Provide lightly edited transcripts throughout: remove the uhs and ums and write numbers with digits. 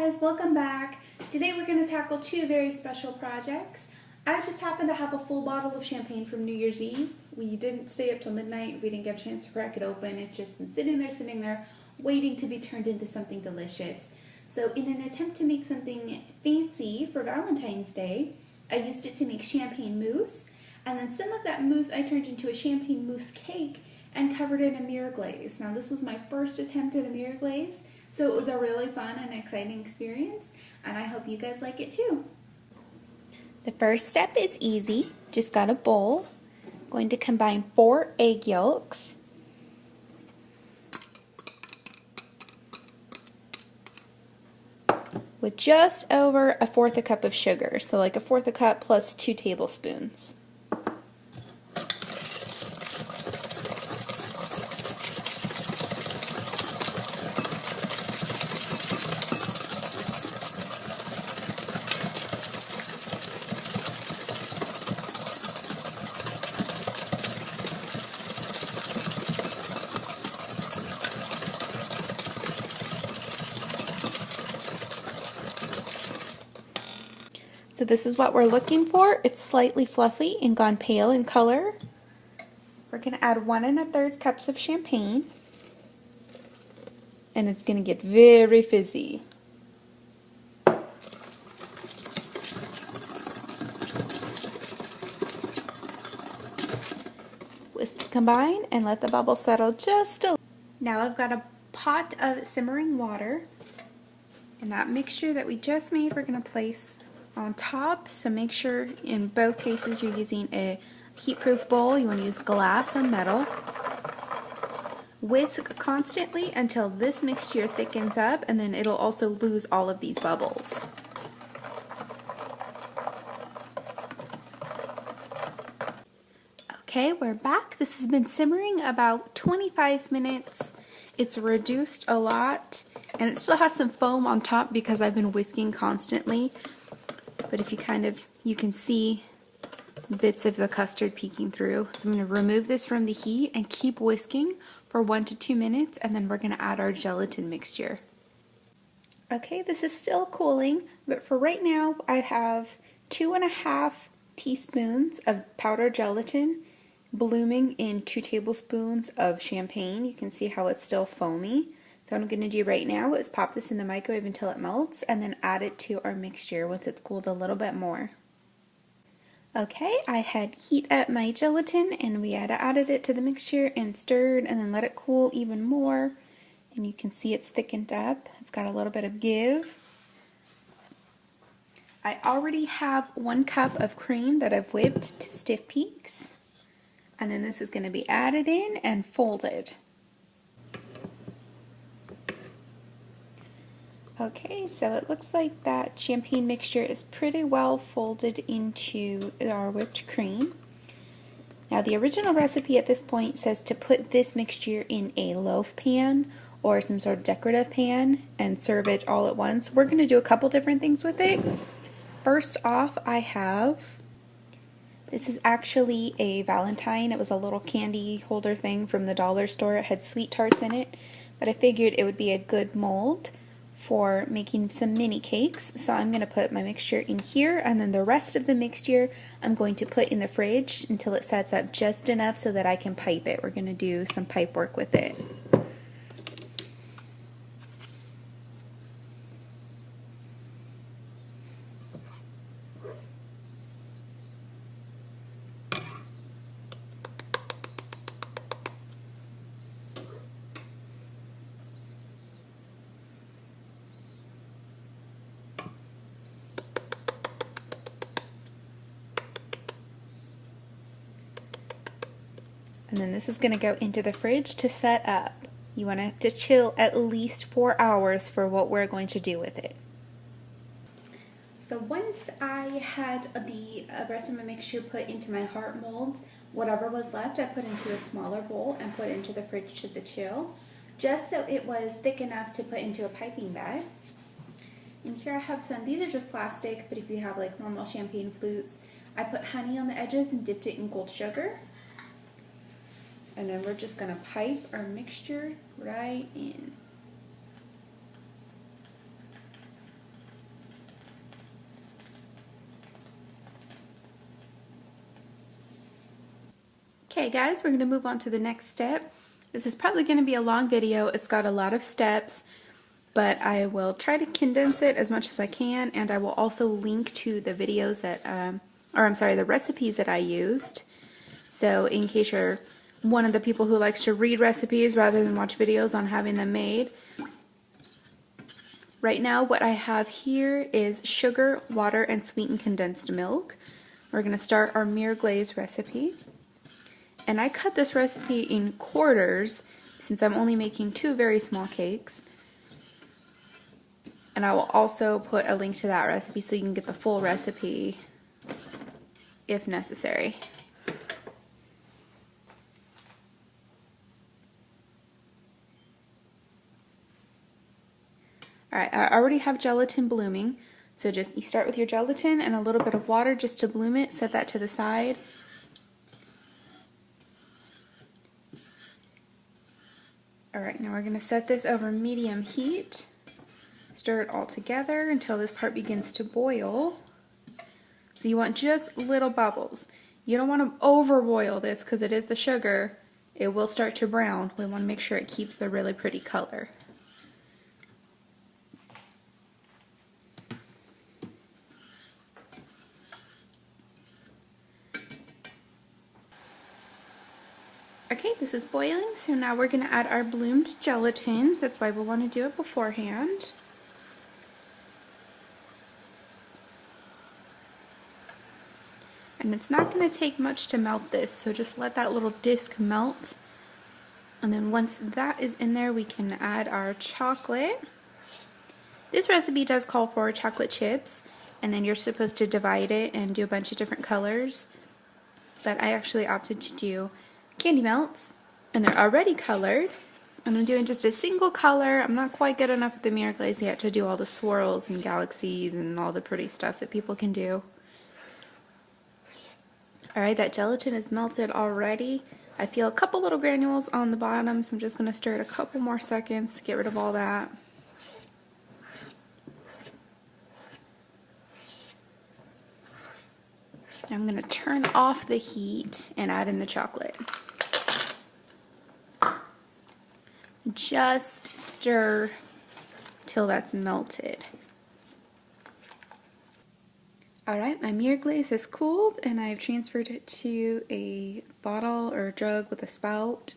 guys, welcome back. Today we're going to tackle two very special projects. I just happened to have a full bottle of champagne from New Year's Eve. We didn't stay up till midnight. We didn't get a chance to crack it open. It's just been sitting there, waiting to be turned into something delicious. So in an attempt to make something fancy for Valentine's Day, I used it to make champagne mousse. And then some of that mousse I turned into a champagne mousse cake and covered it in mirror glaze. Now this was my first attempt at a mirror glaze, so it was a really fun and exciting experience, and I hope you guys like it too. The first step is easy. Just got a bowl. I'm going to combine 4 egg yolks, with just over 1/4 a cup of sugar, so like 1/4 a cup plus 2 tablespoons. So this is what we're looking for. It's slightly fluffy and gone pale in color. We're going to add 1 1/3 cups of champagne, and it's going to get very fizzy. Whisk combine and let the bubbles settle just a little. Now I've got a pot of simmering water, and that mixture that we just made we're going to place on top. So make sure in both cases you're using a heat-proof bowl. You want to use glass or metal. Whisk constantly until this mixture thickens up, and then it'll also lose all of these bubbles. Okay, we're back. This has been simmering about 25 minutes. It's reduced a lot, and it still has some foam on top because I've been whisking constantly. But if you can see bits of the custard peeking through. So I'm going to remove this from the heat and keep whisking for 1 to 2 minutes, and then we're going to add our gelatin mixture. Okay, this is still cooling, but for right now I have 2 1/2 teaspoons of powdered gelatin blooming in 2 tablespoons of champagne. You can see how it's still foamy. So what I'm going to do right now is pop this in the microwave until it melts, and then add it to our mixture once it's cooled a little bit more. Okay, I had heat up my gelatin, and we had added it to the mixture and stirred, and then let it cool even more. And you can see it's thickened up. It's got a little bit of give. I already have 1 cup of cream that I've whipped to stiff peaks. And then this is going to be added in and folded. Okay, so it looks like that champagne mixture is pretty well folded into our whipped cream. Now the original recipe at this point says to put this mixture in a loaf pan or some sort of decorative pan and serve it all at once. We're going to do a couple different things with it. First off, this is actually a Valentine. It was a little candy holder thing from the dollar store. It had sweet tarts in it, but I figured it would be a good mold for making some mini cakes. So I'm going to put my mixture in here, and then the rest of the mixture I'm going to put in the fridge until it sets up just enough so that I can pipe it. We're going to do some pipe work with it. And then this is going to go into the fridge to set up. You want it to chill at least 4 hours for what we're going to do with it. So once I had the rest of my mixture put into my heart mold, whatever was left I put into a smaller bowl and put into the fridge to chill, just so it was thick enough to put into a piping bag. And here I have some, these are just plastic, but if you have like normal champagne flutes, I put honey on the edges and dipped it in gold sugar. And then we're just going to pipe our mixture right in. Okay guys, we're going to move on to the next step. This is probably going to be a long video. It's got a lot of steps, but I will try to condense it as much as I can, and I will also link to the videos that, the recipes that I used. So in case you're one of the people who likes to read recipes rather than watch videos on having them made. Right now what I have here is sugar, water, and sweetened condensed milk. We're going to start our mirror glaze recipe. And I cut this recipe in quarters since I'm only making 2 very small cakes. And I will also put a link to that recipe so you can get the full recipe if necessary. Alright, I already have gelatin blooming. So you start with your gelatin and a little bit of water just to bloom it. Set that to the side. Alright, now we're going to set this over medium heat. Stir it all together until this part begins to boil. So you want just little bubbles. You don't want to overboil this because it is the sugar. It will start to brown. We want to make sure it keeps the really pretty color. Okay, this is boiling, so now we're going to add our bloomed gelatin. That's why we want to do it beforehand. And it's not going to take much to melt this, so just let that little disc melt. And then once that is in there, we can add our chocolate. This recipe does call for chocolate chips, and then you're supposed to divide it and do a bunch of different colors. But I actually opted to do candy melts, and they're already colored, and I'm doing just a single color. I'm not quite good enough with the mirror glaze yet to do all the swirls and galaxies and all the pretty stuff that people can do. Alright, that gelatin is melted already. I feel a couple little granules on the bottom, so I'm just going to stir it a couple more seconds to get rid of all that. I'm going to turn off the heat and add in the chocolate. Just stir till that's melted. Alright, my mirror glaze has cooled and I've transferred it to a bottle or a jug with a spout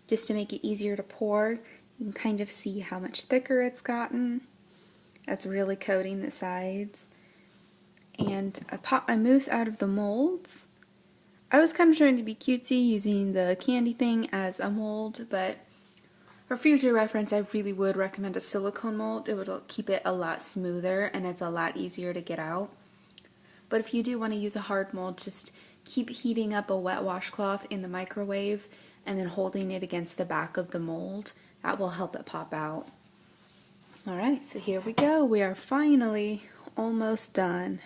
just to make it easier to pour. You can kind of see how much thicker it's gotten. That's really coating the sides. And I popped my mousse out of the molds. I was kind of trying to be cutesy using the candy thing as a mold, but for future reference I really would recommend a silicone mold. It would keep it a lot smoother and it's a lot easier to get out. But if you do want to use a hard mold, just keep heating up a wet washcloth in the microwave and then holding it against the back of the mold. That will help it pop out. Alright, so here we go. We are finally almost done.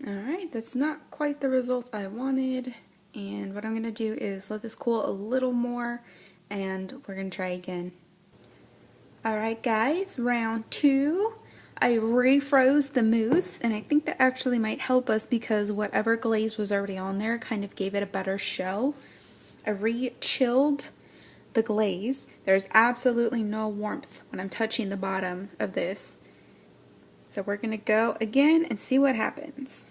Alright, that's not quite the result I wanted, and what I'm going to do is let this cool a little more and we're going to try again. Alright guys, round 2. I refroze the mousse, and I think that actually might help us because whatever glaze was already on there kind of gave it a better show. I re-chilled the glaze. There's absolutely no warmth when I'm touching the bottom of this. So we're going to go again and see what happens.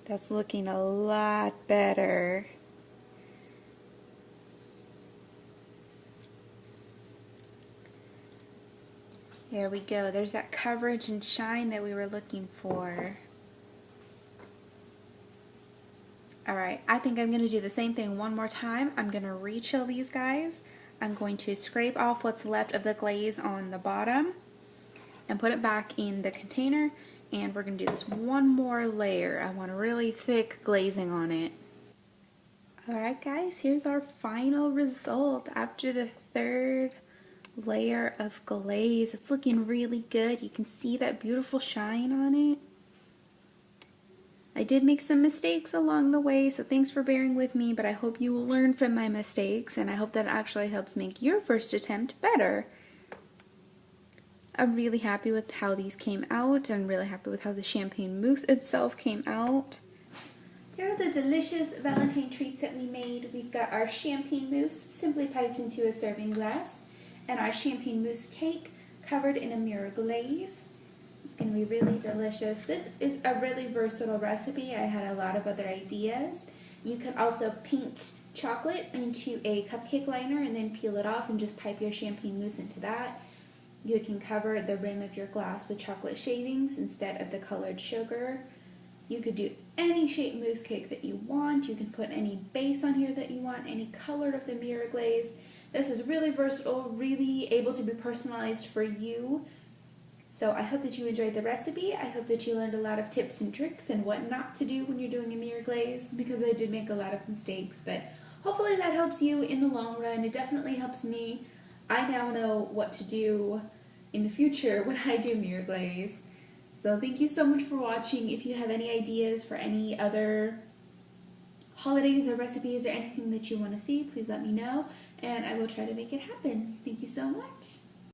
That's looking a lot better. There we go. There's that coverage and shine that we were looking for. Alright, I think I'm going to do the same thing one more time. I'm going to re-chill these guys. I'm going to scrape off what's left of the glaze on the bottom and put it back in the container. And we're going to do this one more layer. I want a really thick glazing on it. Alright guys, here's our final result after the third layer of glaze. It's looking really good. You can see that beautiful shine on it. I did make some mistakes along the way, so thanks for bearing with me, but I hope you will learn from my mistakes, and I hope that actually helps make your first attempt better. I'm really happy with how these came out. I'm really happy with how the champagne mousse itself came out. Here are the delicious Valentine treats that we made. We've got our champagne mousse simply piped into a serving glass, and our champagne mousse cake covered in a mirror glaze. It's going to be really delicious. This is a really versatile recipe. I had a lot of other ideas. You could also paint chocolate into a cupcake liner and then peel it off and just pipe your champagne mousse into that. You can cover the rim of your glass with chocolate shavings instead of the colored sugar. You could do any shape mousse cake that you want. You can put any base on here that you want, any color of the mirror glaze. This is really versatile, really able to be personalized for you. So I hope that you enjoyed the recipe. I hope that you learned a lot of tips and tricks and what not to do when you're doing a mirror glaze, because I did make a lot of mistakes, but hopefully that helps you in the long run. It definitely helps me. I now know what to do in the future when I do mirror glaze. So thank you so much for watching. If you have any ideas for any other holidays or recipes or anything that you want to see, please let me know, and I will try to make it happen. Thank you so much.